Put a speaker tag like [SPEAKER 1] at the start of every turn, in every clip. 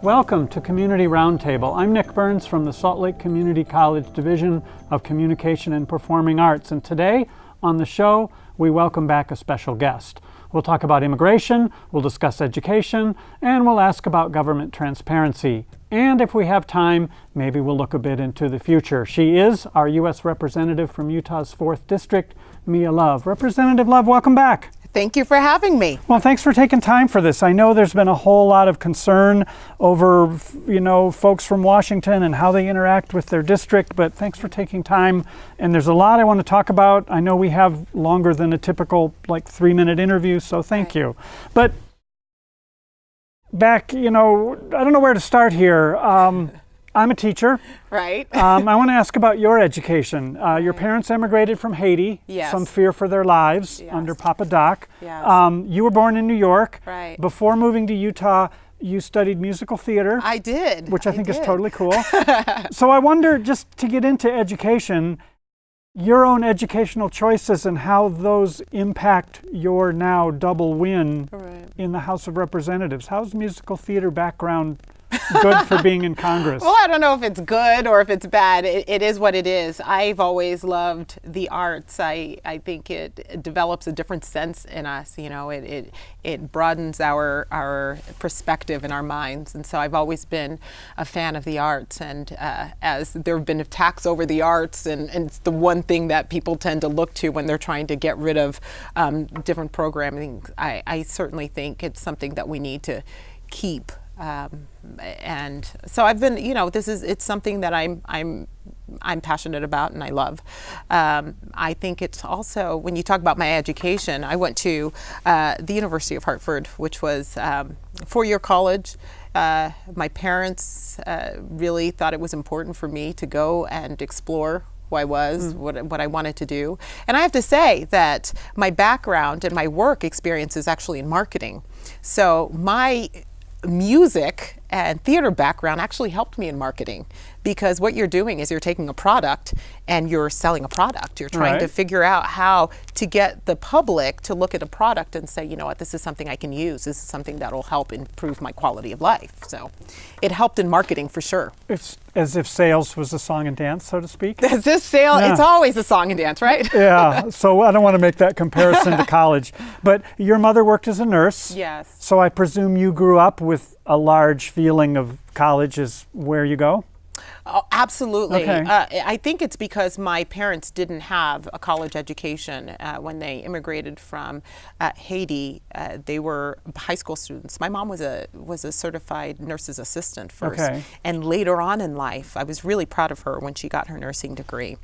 [SPEAKER 1] Welcome to Community Roundtable. I'm Nick Burns from the Salt Lake Community College Division of Communication and Performing Arts, and today on the show we welcome back a special guest. We'll talk about immigration, we'll discuss education, and we'll ask about government transparency. And if we have time, maybe we'll look a bit into the future. She is our U.S. Representative from Utah's 4th District, Mia Love. Representative Love, welcome back.
[SPEAKER 2] Thank you for having me.
[SPEAKER 1] Well, thanks for taking time for this. I know there's been a whole lot of concern over, folks from Washington and how they interact with their district, but thanks for taking time. And there's a lot I want to talk about. I know we have longer than a typical 3-minute interview, so thank you. But back, I don't know where to start here. I'm a teacher.
[SPEAKER 2] Right.
[SPEAKER 1] I want to ask about your education. Your parents emigrated from Haiti.
[SPEAKER 2] Yes.
[SPEAKER 1] Some fear for their lives under Papa Doc.
[SPEAKER 2] Yes.
[SPEAKER 1] You were born in New York.
[SPEAKER 2] Right.
[SPEAKER 1] Before moving to Utah, you studied musical theater.
[SPEAKER 2] I did.
[SPEAKER 1] Which I think is totally cool. So I wonder, just to get into education, your own educational choices and how those impact your now double win in the House of Representatives. How's musical theater background good for being in Congress?
[SPEAKER 2] Well, I don't know if it's good or if it's bad. It is what it is. I've always loved the arts. I think it develops a different sense in us. It broadens our perspective in our minds. And so I've always been a fan of the arts. And as there have been attacks over the arts, and it's the one thing that people tend to look to when they're trying to get rid of different programming, I certainly think it's something that we need to keep. And so I've been, it's something that I'm passionate about and I love. I think it's also, when you talk about my education, I went to the University of Hartford, which was a 4-year college. My parents really thought it was important for me to go and explore who I was, what I wanted to do. And I have to say that my background and my work experience is actually in marketing. So my music and theater background actually helped me in marketing, because what you're doing is you're taking a product and you're selling a product. You're trying to figure out how to get the public to look at a product and say, you know what, this is something I can use. This is something that will help improve my quality of life. So it helped in marketing for sure.
[SPEAKER 1] It's as if sales was a song and dance, so to speak.
[SPEAKER 2] As this sale, it's always a song and dance, right?
[SPEAKER 1] Yeah, so I don't want to make that comparison to college. But your mother worked as a nurse.
[SPEAKER 2] Yes.
[SPEAKER 1] So I presume you grew up with a large feeling of college is where you go?
[SPEAKER 2] Oh, absolutely.
[SPEAKER 1] Okay.
[SPEAKER 2] I think it's because my parents didn't have a college education when they immigrated from Haiti. They were high school students. My mom was a certified nurse's assistant first, and later on in life, I was really proud of her when she got her nursing degree.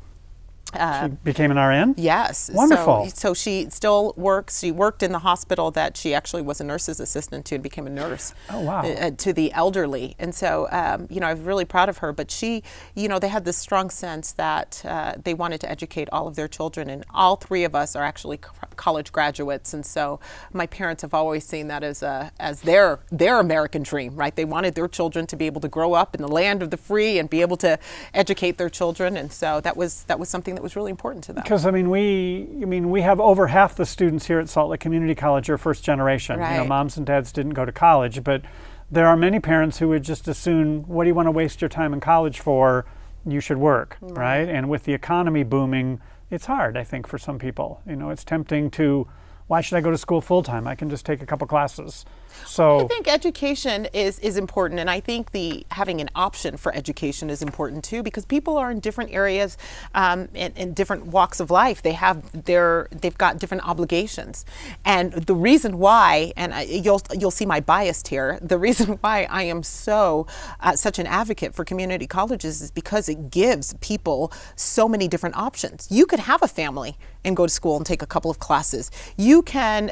[SPEAKER 1] She became an RN?
[SPEAKER 2] Yes.
[SPEAKER 1] Wonderful.
[SPEAKER 2] So she still works. She worked in the hospital that she actually was a nurse's assistant to and became a nurse.
[SPEAKER 1] Oh, wow.
[SPEAKER 2] To the elderly. And so, I'm really proud of her. But she, they had this strong sense that they wanted to educate all of their children. And all 3 of us are actually college graduates. And so my parents have always seen that as their American dream, right? They wanted their children to be able to grow up in the land of the free and be able to educate their children. And so that was something that was really important to them.
[SPEAKER 1] Because we have over half the students here at Salt Lake Community College are first generation.
[SPEAKER 2] Right.
[SPEAKER 1] Moms and dads didn't go to college, but there are many parents who would just assume, what do you want to waste your time in college for? You should work, right? And with the economy booming, it's hard, I think, for some people. It's tempting to, why should I go to school full time? I can just take a couple classes. So
[SPEAKER 2] I think education is important, and I think having an option for education is important too, because people are in different areas, in different walks of life. They've got different obligations, and the reason why, and you'll see my bias here. The reason why I am such an advocate for community colleges is because it gives people so many different options. You could have a family and go to school and take a couple of classes. You can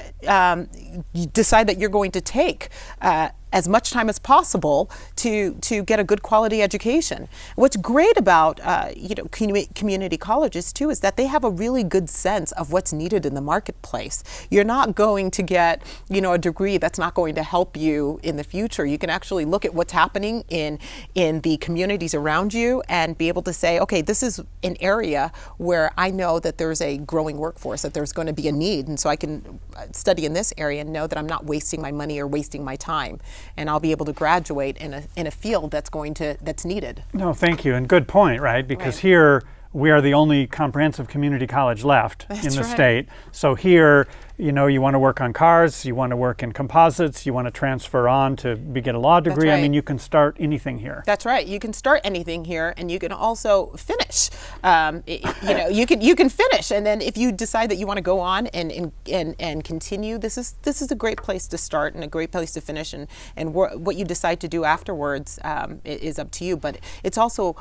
[SPEAKER 2] decide that you're going to take as much time as possible to get a good quality education. What's great about community colleges too is that they have a really good sense of what's needed in the marketplace. You're not going to get a degree that's not going to help you in the future. You can actually look at what's happening in the communities around you and be able to say, okay, this is an area where I know that there's a growing workforce, that there's going to be a need, and so I can study in this area and know that I'm not wasting my money or wasting my time. and I'll be able to graduate in a field that's needed.
[SPEAKER 1] No, thank you, and good point, right? Because
[SPEAKER 2] Right.
[SPEAKER 1] here we are the only comprehensive community college left in
[SPEAKER 2] That's
[SPEAKER 1] the
[SPEAKER 2] right.
[SPEAKER 1] state. So here, you know, you want to work on cars, you want to work in composites, you want to transfer on to get a law degree. I
[SPEAKER 2] right.
[SPEAKER 1] mean, you can start anything here.
[SPEAKER 2] That's right. You can start anything here, and you can also finish. You know, you can finish, and then if you decide that you want to go on and continue, this is a great place to start and a great place to finish. And what you decide to do afterwards is up to you. But it's also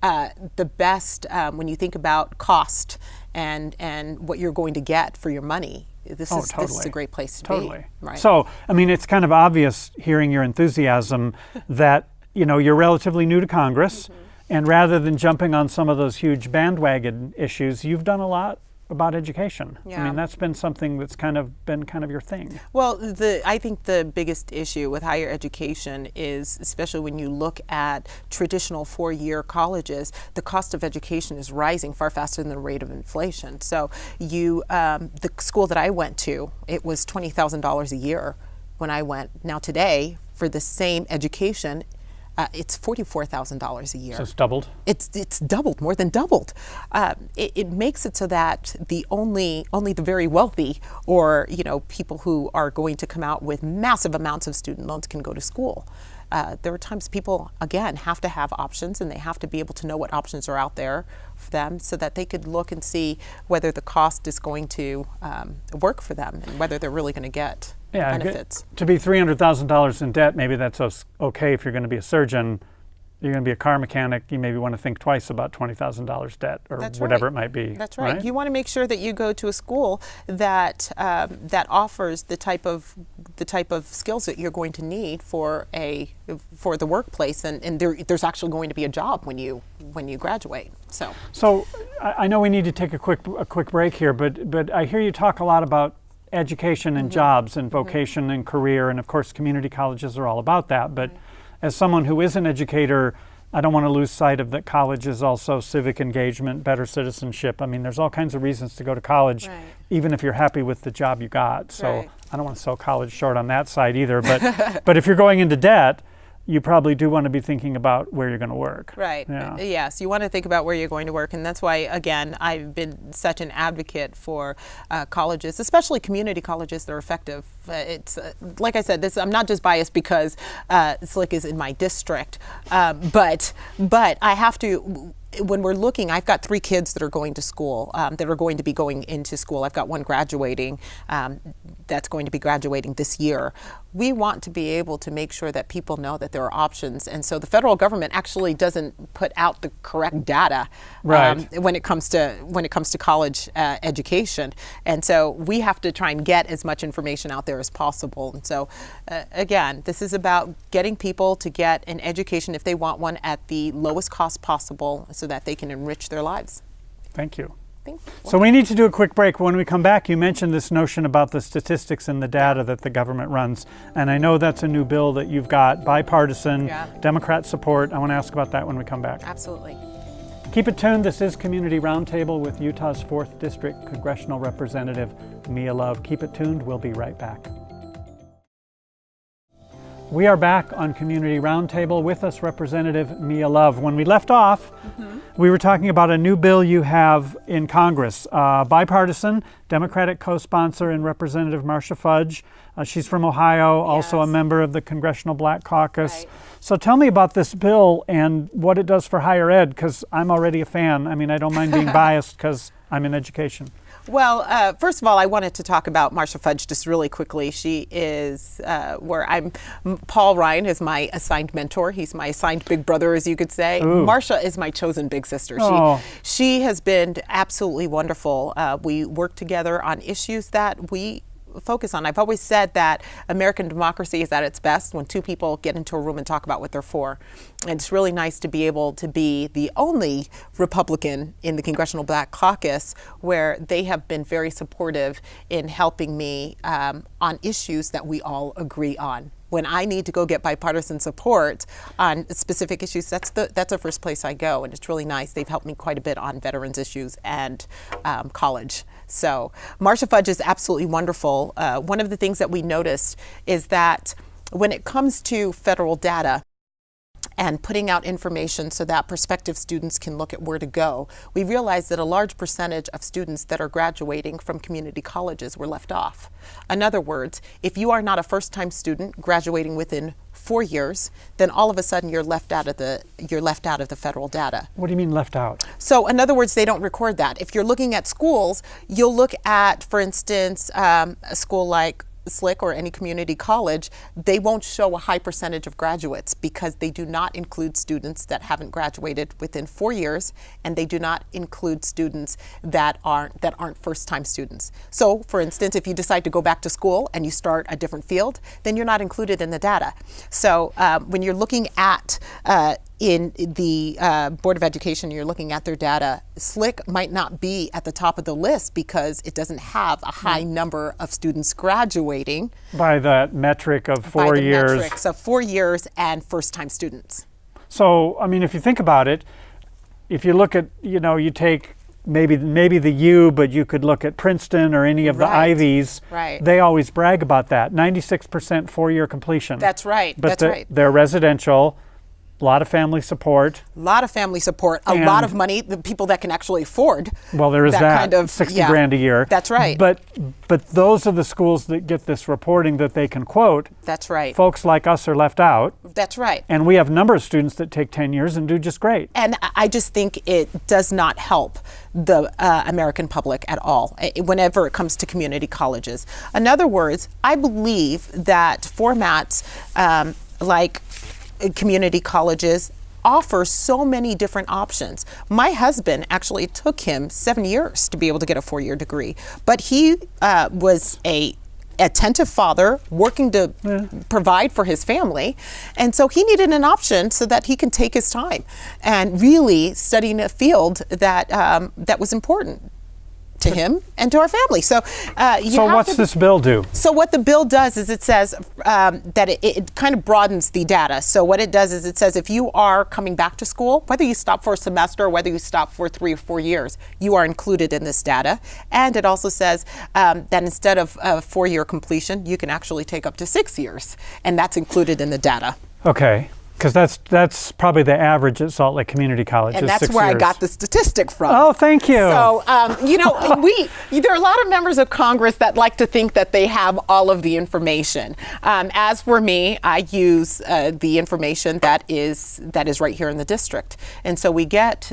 [SPEAKER 2] the best when you think about cost and what you're going to get for your money. This is a great place to
[SPEAKER 1] Totally.
[SPEAKER 2] be. Right.
[SPEAKER 1] So, I mean, it's kind of obvious hearing your enthusiasm that, you know, you're relatively new to Congress, and rather than jumping on some of those huge bandwagon issues, you've done a lot about education. I
[SPEAKER 2] Yeah.
[SPEAKER 1] mean, that's been something that's been your thing.
[SPEAKER 2] Well, I think the biggest issue with higher education is, especially when you look at traditional four-year colleges, the cost of education is rising far faster than the rate of inflation. So the school that I went to, it was $20,000 a year when I went. Now today, for the same education, it's $44,000 a year.
[SPEAKER 1] So it's doubled.
[SPEAKER 2] It's doubled, more than doubled. It makes it so that only the very wealthy, or people who are going to come out with massive amounts of student loans, can go to school. There are times people, again, have to have options, and they have to be able to know what options are out there for them, so that they could look and see whether the cost is going to work for them and whether they're really going to get benefits.
[SPEAKER 1] To be $300,000 in debt, maybe that's okay if you're going to be a surgeon. You're going to be a car mechanic, you maybe want to think twice about $20,000 debt, or
[SPEAKER 2] That's
[SPEAKER 1] whatever
[SPEAKER 2] right.
[SPEAKER 1] it might be.
[SPEAKER 2] That's right. You want to make sure that you go to a school that offers the type of skills that you're going to need for the workplace, and there's actually going to be a job when you graduate. So
[SPEAKER 1] I know we need to take a quick break here, but I hear you talk a lot about education and jobs and vocation and career, and of course community colleges are all about that. But as someone who is an educator, I don't want to lose sight of that college is also civic engagement, better citizenship. I mean, there's all kinds of reasons to go to college, even if you're happy with the job you got. So I don't want to sell college short on that side either. But if you're going into debt, you probably do want to be thinking about where you're going to work.
[SPEAKER 2] Right.
[SPEAKER 1] Yeah.
[SPEAKER 2] Yes, you want to think about where you're going to work, and that's why, again, I've been such an advocate for colleges, especially community colleges that are effective. It's like I said, I'm not just biased because SLIC is in my district, but I have to. When we're looking, I've got 3 kids that are going to school, that are going to be going into school. I've got one graduating, that's going to be graduating this year. We want to be able to make sure that people know that there are options, and so the federal government actually doesn't put out the correct data when it comes to college education, and so we have to try and get as much information out there as possible. And so, again, this is about getting people to get an education if they want one at the lowest cost possible, so that they can enrich their lives.
[SPEAKER 1] Thank you.
[SPEAKER 2] Thank you.
[SPEAKER 1] So we need to do a quick break. When we come back, you mentioned this notion about the statistics and the data that the government runs. And I know that's a new bill that you've got, bipartisan, Democrat support. I want to ask about that when we come back.
[SPEAKER 2] Absolutely.
[SPEAKER 1] Keep it tuned. This is Community Roundtable with Utah's 4th District Congressional Representative Mia Love. Keep it tuned. We'll be right back. We are back on Community Roundtable. With us, Representative Mia Love. When we left off, we were talking about a new bill you have in Congress, bipartisan, Democratic co-sponsor, and Representative Marcia Fudge. She's from Ohio, also a member of the Congressional Black Caucus.
[SPEAKER 2] Right.
[SPEAKER 1] So tell me about this bill and what it does for higher ed, because I'm already a fan. I mean, I don't mind being biased because I'm in education.
[SPEAKER 2] Well, first of all, I wanted to talk about Marcia Fudge just really quickly. She is Paul Ryan is my assigned mentor. He's my assigned big brother, as you could say.
[SPEAKER 1] Ooh.
[SPEAKER 2] Marcia is my chosen big sister.
[SPEAKER 1] Oh.
[SPEAKER 2] She has been absolutely wonderful. We work together on issues that we focus on. I've always said that American democracy is at its best when 2 people get into a room and talk about what they're for. And it's really nice to be able to be the only Republican in the Congressional Black Caucus where they have been very supportive in helping me on issues that we all agree on. When I need to go get bipartisan support on specific issues, that's the first place I go, and it's really nice. They've helped me quite a bit on veterans issues and college. So Marcia Fudge is absolutely wonderful. One of the things that we noticed is that when it comes to federal data and putting out information so that prospective students can look at where to go, we realized that a large percentage of students that are graduating from community colleges were left off. In other words, if you are not a first-time student graduating within 4 years, then all of a sudden you're left out of the federal data.
[SPEAKER 1] What do you mean left out?
[SPEAKER 2] So in other words, they don't record that. If you're looking at schools, you'll look at, for instance, a school like SLIC or any community college, they won't show a high percentage of graduates because they do not include students that haven't graduated within 4 years, and they do not include students that aren't first-time students. So, for instance, if you decide to go back to school and you start a different field, then you're not included in the data. So when you're looking at in the Board of Education, you're looking at their data, SLIC might not be at the top of the list because it doesn't have a high number of students graduating.
[SPEAKER 1] By the metric of 4
[SPEAKER 2] by the
[SPEAKER 1] years.
[SPEAKER 2] metrics of 4 years and first-time students.
[SPEAKER 1] So, I mean, if you think about it, if you look at, you take maybe the U, but you could look at Princeton or any of the
[SPEAKER 2] Right.
[SPEAKER 1] Ivies.
[SPEAKER 2] Right.
[SPEAKER 1] They always brag about that, 96% 4-year completion.
[SPEAKER 2] That's right.
[SPEAKER 1] But
[SPEAKER 2] That's right.
[SPEAKER 1] they're residential, a lot of family support.
[SPEAKER 2] A lot of family support, a lot of money, the people that can actually afford.
[SPEAKER 1] Well, there is that,
[SPEAKER 2] kind of
[SPEAKER 1] 60
[SPEAKER 2] yeah,
[SPEAKER 1] grand a year.
[SPEAKER 2] That's right.
[SPEAKER 1] But those are the schools that get this reporting that they can quote.
[SPEAKER 2] That's right.
[SPEAKER 1] Folks like us are left out.
[SPEAKER 2] That's right.
[SPEAKER 1] And we have a number of students that take 10 years and do just great.
[SPEAKER 2] And I just think it does not help the American public at all whenever it comes to community colleges. In other words, I believe that formats like community colleges offer so many different options. My husband actually took him 7 years to be able to get a 4-year degree, but he was a attentive father working to provide for his family, and so he needed an option so that he can take his time and really studying a field that that was important to him and to our family. So
[SPEAKER 1] What's this bill do?
[SPEAKER 2] So what the bill does is it says that it kind of broadens the data. So what it does is it says if you are coming back to school, whether you stop for a semester or whether you stop for 3 or 4 years, you are included in this data. And it also says that instead of 4-year completion, you can actually take up to 6 years, and that's included in the data.
[SPEAKER 1] Okay. Because that's probably the average at Salt Lake Community College.
[SPEAKER 2] And
[SPEAKER 1] is
[SPEAKER 2] that's
[SPEAKER 1] 6
[SPEAKER 2] where
[SPEAKER 1] years.
[SPEAKER 2] I got the statistic from.
[SPEAKER 1] Oh, thank you.
[SPEAKER 2] So, there are a lot of members of Congress that like to think that they have all of the information. As for me, I use the information that is right here in the district. And so we get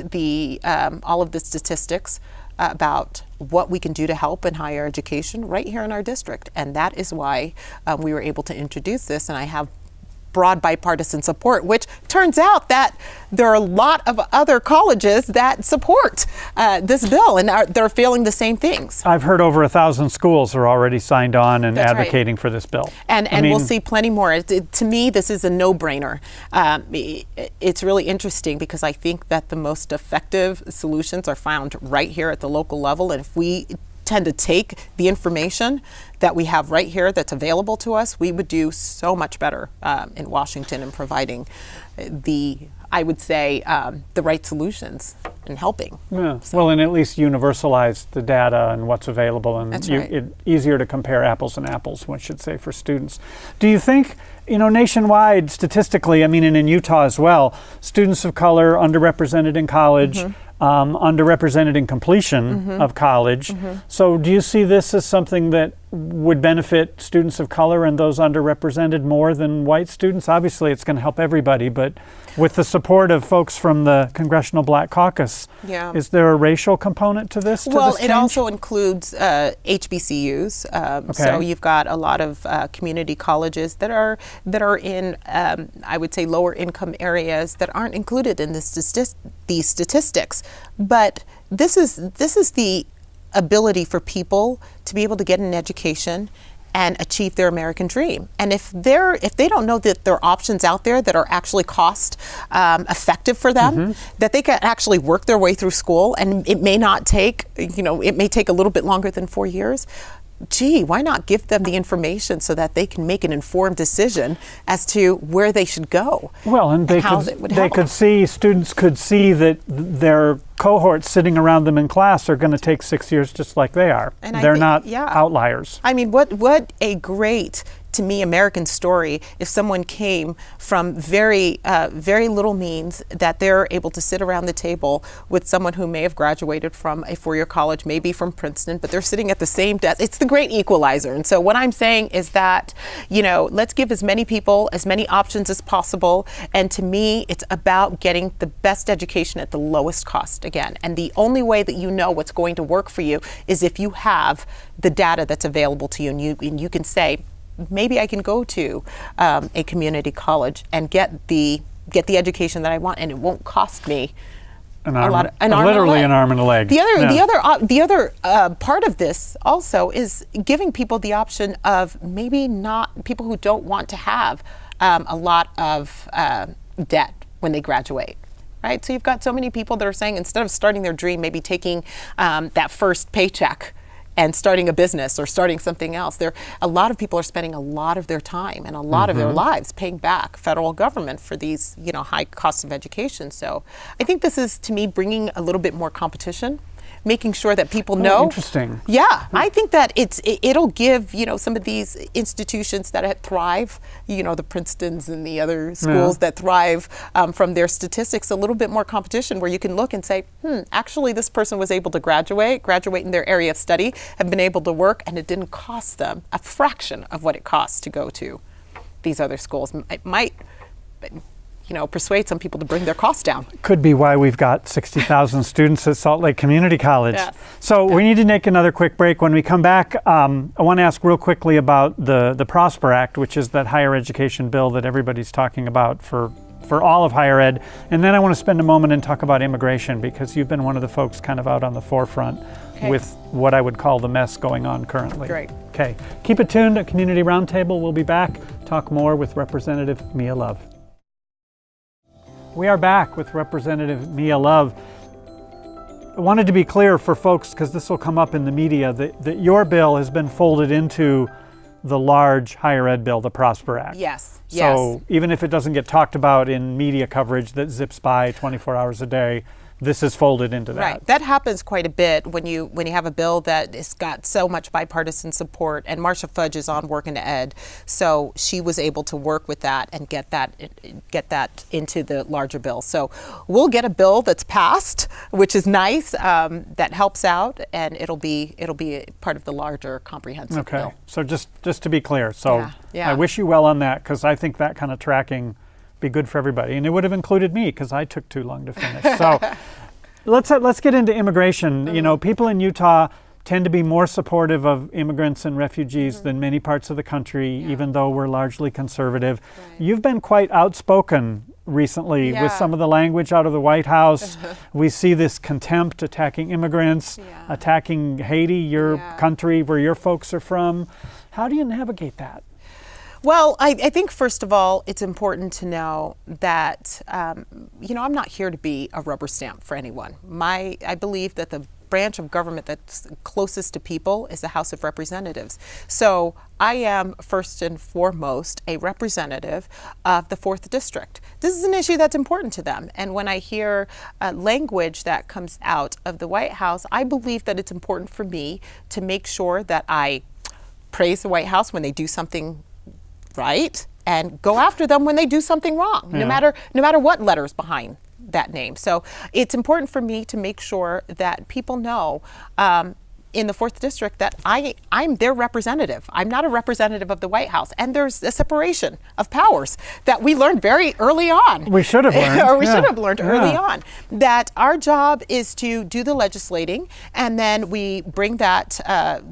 [SPEAKER 2] all of the statistics about what we can do to help in higher education right here in our district. And that is why we were able to introduce this, and I have broad bipartisan support, which turns out that there are a lot of other colleges that support this bill, and they're feeling the same things.
[SPEAKER 1] I've heard over 1,000 schools are already signed on and
[SPEAKER 2] That's
[SPEAKER 1] advocating for this bill.
[SPEAKER 2] And we'll see plenty more. To me, this is a no-brainer. It's really interesting because I think that the most effective solutions are found right here at the local level, and if we tend to take the information that we have right here that's available to us, we would do so much better in Washington in providing the right solutions and helping.
[SPEAKER 1] Yeah. Well, and at least universalize the data and what's available, and
[SPEAKER 2] That's right.
[SPEAKER 1] Easier to compare apples and apples, one should say, for students. Do you think, nationwide, statistically, and in Utah as well, students of color underrepresented in college, underrepresented in completion of college. So do you see this as something that would benefit students of color and those underrepresented more than white students? Obviously, it's going to help everybody, but with the support of folks from the Congressional Black Caucus, is there a racial component to this?
[SPEAKER 2] Well, it also includes HBCUs. So you've got a lot of community colleges that are in, I would say, lower income areas that aren't included in these statistics. But this is the ability for people to be able to get an education and achieve their American dream. And if they don't know that there are options out there that are actually cost effective for them, that they can actually work their way through school, and it may not take, it may take a little bit longer than 4 years. Gee, why not give them the information so that they can make an informed decision as to where they should go?
[SPEAKER 1] Well, and students could see that their cohorts sitting around them in class are going to take 6 years just like they are.
[SPEAKER 2] And
[SPEAKER 1] they're not outliers.
[SPEAKER 2] What a great to me, American story if someone came from very little means, that they're able to sit around the table with someone who may have graduated from a four-year college, maybe from Princeton, but they're sitting at the same desk. It's the great equalizer. And so what I'm saying is that, let's give as many people as many options as possible. And to me, it's about getting the best education at the lowest cost again. And the only way that you know what's going to work for you is if you have the data that's available to you, and you can say, maybe I can go to a community college and get the education that I want, and it won't cost me
[SPEAKER 1] an arm and a leg.
[SPEAKER 2] The other part of this also is giving people the option of maybe not people who don't want to have a lot of debt when they graduate. Right? So you've got so many people that are saying, instead of starting their dream, maybe taking that first paycheck and starting a business or starting something else. A lot of people are spending a lot of their time and a lot of their lives paying back federal government for these, high costs of education. So I think this is, to me, bringing a little bit more competition, making sure that people know.
[SPEAKER 1] Interesting.
[SPEAKER 2] Yeah, I think that it'll give, some of these institutions that thrive, the Princetons and the other schools that thrive from their statistics, a little bit more competition where you can look and say, actually this person was able to graduate in their area of study, have been able to work, and it didn't cost them a fraction of what it costs to go to these other schools. It might persuade some people to bring their costs down.
[SPEAKER 1] Could be why we've got 60,000 students at Salt Lake Community College.
[SPEAKER 2] Yes.
[SPEAKER 1] So we need to take another quick break. When we come back, I want to ask real quickly about the Prosper Act, which is that higher education bill that everybody's talking about for all of higher ed. And then I want to spend a moment and talk about immigration, because you've been one of the folks kind of out on the forefront with what I would call the mess going on currently.
[SPEAKER 2] Great.
[SPEAKER 1] Okay. Keep it tuned at Community Roundtable. We'll be back. Talk more with Representative Mia Love. We are back with Representative Mia Love. I wanted to be clear for folks, because this will come up in the media, that your bill has been folded into the large higher ed bill, the Prosper Act.
[SPEAKER 2] Yes.
[SPEAKER 1] So even if it doesn't get talked about in media coverage that zips by 24 hours a day, this is folded into that.
[SPEAKER 2] Right. That happens quite a bit when you have a bill that has got so much bipartisan support. And Marcia Fudge is on Working Ed, so she was able to work with that and get that into the larger bill. So we'll get a bill that's passed, which is nice. That helps out, and it'll be a part of the larger comprehensive bill.
[SPEAKER 1] Okay. So just to be clear, so
[SPEAKER 2] Yeah.
[SPEAKER 1] I wish you well on that, because I think that kind of tracking be good for everybody, and it would have included me because I took too long to finish. So let's get into immigration. People in Utah tend to be more supportive of immigrants and refugees than many parts of the country, even though we're largely conservative. Right. You've been quite outspoken recently with some of the language out of the White House. We see this contempt attacking immigrants, attacking Haiti, your country where your folks are from. How do you navigate that?
[SPEAKER 2] Well, I think, first of all, it's important to know that, I'm not here to be a rubber stamp for anyone. I believe that the branch of government that's closest to people is the House of Representatives. So I am, first and foremost, a representative of the 4th District. This is an issue that's important to them. And when I hear language that comes out of the White House, I believe that it's important for me to make sure that I praise the White House when they do something right, and go after them when they do something wrong, no matter what letter's behind that name. So it's important for me to make sure that people know in the 4th District that I'm their representative. I'm not a representative of the White House. And there's a separation of powers that we learned very early on.
[SPEAKER 1] We should have learned.
[SPEAKER 2] Or we should have learned early on. That our job is to do the legislating, and then we bring that,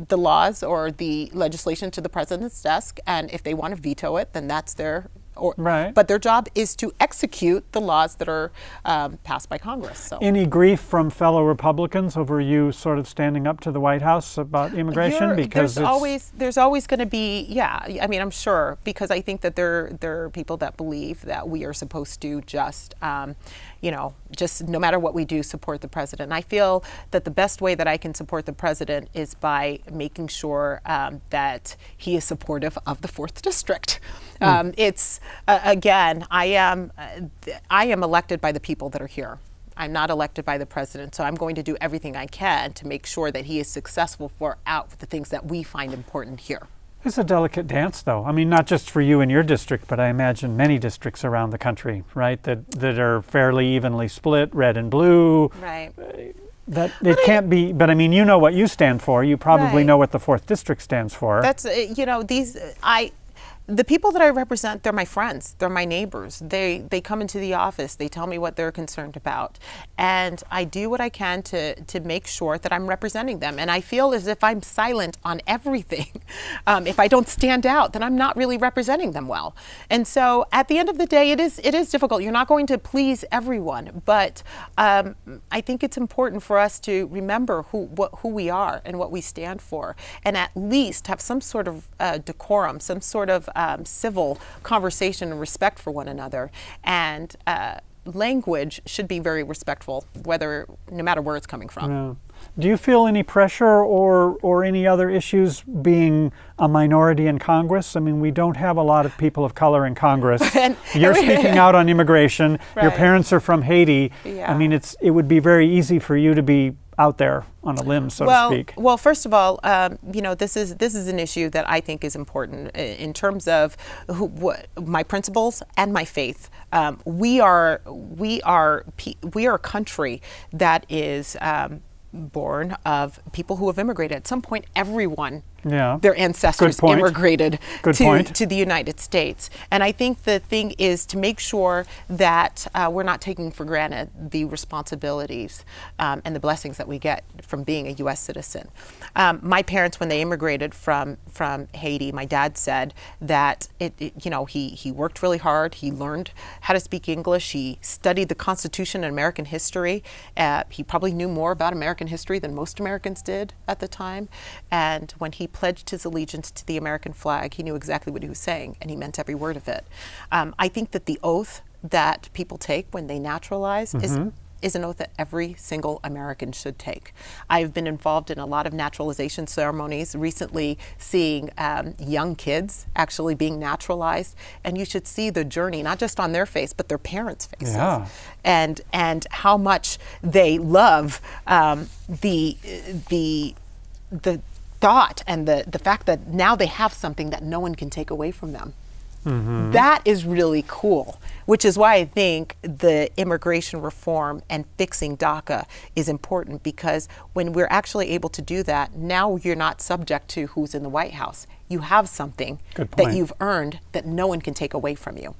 [SPEAKER 2] the laws or the legislation to the president's desk. And if they want to veto it, then that's their But their job is to execute the laws that are passed by Congress. So.
[SPEAKER 1] Any grief from fellow Republicans over you sort of standing up to the White House about immigration? Because
[SPEAKER 2] there's always going to be, I mean, I'm sure, because I think that there are people that believe that we are supposed to just no matter what we do, support the president. And I feel that the best way that I can support the president is by making sure that he is supportive of the 4th District. It's again, I am elected by the people that are here. I'm not elected by the president, so I'm going to do everything I can to make sure that he is successful for the things that we find important here.
[SPEAKER 1] It's a delicate dance, though. I mean, not just for you and your district, but I imagine many districts around the country, right? That are fairly evenly split, red and blue.
[SPEAKER 2] Right.
[SPEAKER 1] That it can't be. But I mean, you know what you stand for. You probably
[SPEAKER 2] Right.
[SPEAKER 1] know what the 4th District stands for.
[SPEAKER 2] That's the people that I represent, they're my friends, they're my neighbors. They come into the office, they tell me what they're concerned about, and I do what I can to make sure that I'm representing them. And I feel as if I'm silent on everything. If I don't stand out, then I'm not really representing them well. And so at the end of the day, it is difficult. You're not going to please everyone, but I think it's important for us to remember who we are and what we stand for, and at least have some sort of decorum, some sort of civil conversation and respect for one another. And language should be very respectful, no matter where it's coming from.
[SPEAKER 1] Yeah. Do you feel any pressure or any other issues being a minority in Congress? I mean, we don't have a lot of people of color in Congress. You're speaking out on immigration. Your
[SPEAKER 2] Right.
[SPEAKER 1] parents are from Haiti.
[SPEAKER 2] Yeah.
[SPEAKER 1] I mean, it would be very easy for you to be out there on a limb, so to speak.
[SPEAKER 2] Well, first of all, this is an issue that I think is important in terms of my principles and my faith. We are a country that is born of people who have immigrated. At some point, everyone, their ancestors immigrated to the United States. And I think the thing is to make sure that we're not taking for granted the responsibilities and the blessings that we get from being a U.S. citizen. My parents, when they immigrated from Haiti, my dad said that he worked really hard. He learned how to speak English. He studied the Constitution and American history. He probably knew more about American history than most Americans did at the time. And when he pledged his allegiance to the American flag, he knew exactly what he was saying, and he meant every word of it. I think that the oath that people take when they naturalize is an oath that every single American should take. I've been involved in a lot of naturalization ceremonies, recently seeing young kids actually being naturalized, and you should see the journey, not just on their face, but their parents' faces, and how much they love the thought and the fact that now they have something that no one can take away from them. That is really cool, which is why I think the immigration reform and fixing DACA is important, because when we're actually able to do that, now you're not subject to who's in the White House. You have something that you've earned that no one can take away from you.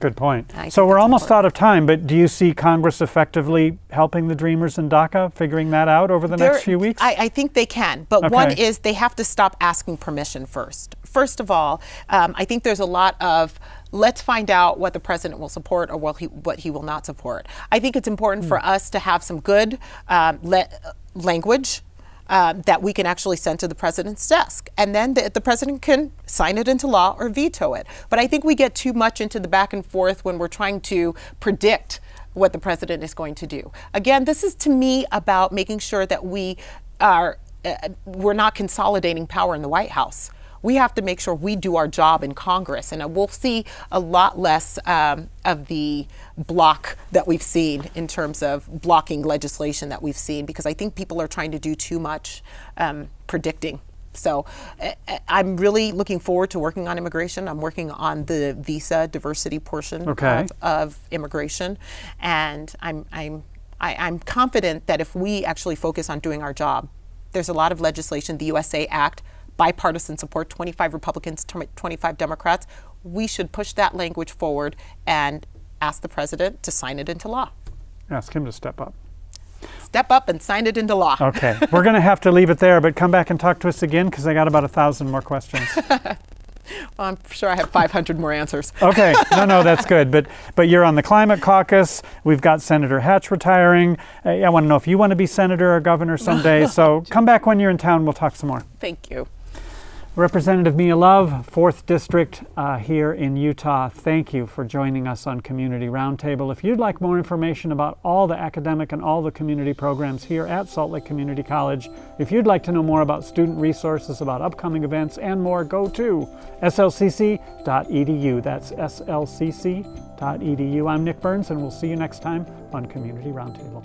[SPEAKER 1] Good point. So we're almost out of time, but do you see Congress effectively helping the Dreamers in DACA, figuring that out over the next few weeks?
[SPEAKER 2] I think they can, but one is they have to stop asking permission first. First of all, I think there's a lot of let's find out what the president will support or what he will not support. I think it's important for us to have some good language that we can actually send to the president's desk. And then the president can sign it into law or veto it. But I think we get too much into the back and forth when we're trying to predict what the president is going to do. Again, this is to me about making sure that we're not consolidating power in the White House. We have to make sure we do our job in Congress, and we'll see a lot less of the block that we've seen in terms of blocking legislation that we've seen, because I think people are trying to do too much predicting. So I'm really looking forward to working on immigration. I'm working on the visa diversity portion of immigration, and I'm confident that if we actually focus on doing our job, there's a lot of legislation, the USA Act, bipartisan support, 25 Republicans, 25 Democrats. We should push that language forward and ask the president to sign it into law.
[SPEAKER 1] Ask him to step up.
[SPEAKER 2] Step up and sign it into law.
[SPEAKER 1] Okay, we're going to have to leave it there, but come back and talk to us again, because I got about 1,000 more questions.
[SPEAKER 2] Well, I'm sure I have 500 more answers.
[SPEAKER 1] Okay, no, that's good. But you're on the Climate Caucus. We've got Senator Hatch retiring. I want to know if you want to be senator or governor someday. So come back when you're in town. We'll talk some more.
[SPEAKER 2] Thank you.
[SPEAKER 1] Representative Mia Love, 4th District here in Utah. Thank you for joining us on Community Roundtable. If you'd like more information about all the academic and all the community programs here at Salt Lake Community College, if you'd like to know more about student resources, about upcoming events, and more, go to slcc.edu. That's slcc.edu. I'm Nick Burns, and we'll see you next time on Community Roundtable.